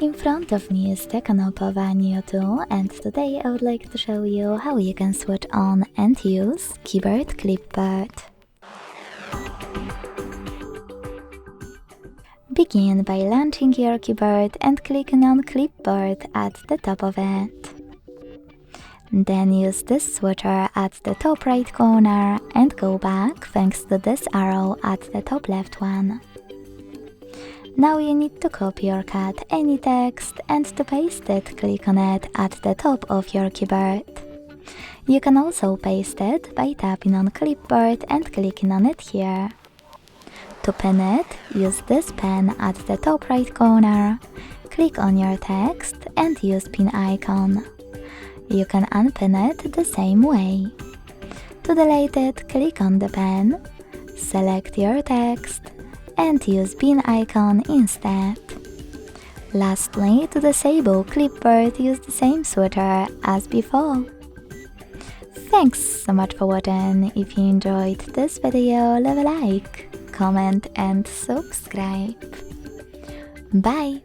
In front of me is Tecno Pova Neo 2, and today I would like to show you how you can switch on and use keyboard Clipboard. Begin by launching your keyboard and clicking on Clipboard at the top of it. Then use this switcher at the top right corner and go back thanks to this arrow at the top left one. Now you need to copy or cut any text, and to paste it, click on it at the top of your keyboard. You can also paste it by tapping on Clipboard and clicking on it here. To pin it, use this pen at the top right corner, click on your text and use pin icon. You can unpin it the same way. To delete it, click on the pen, select your text, and use pin icon instead. Lastly, to disable Clipboard, use the same switcher as before. Thanks so much for watching. If you enjoyed this video, leave a like, comment and subscribe. Bye!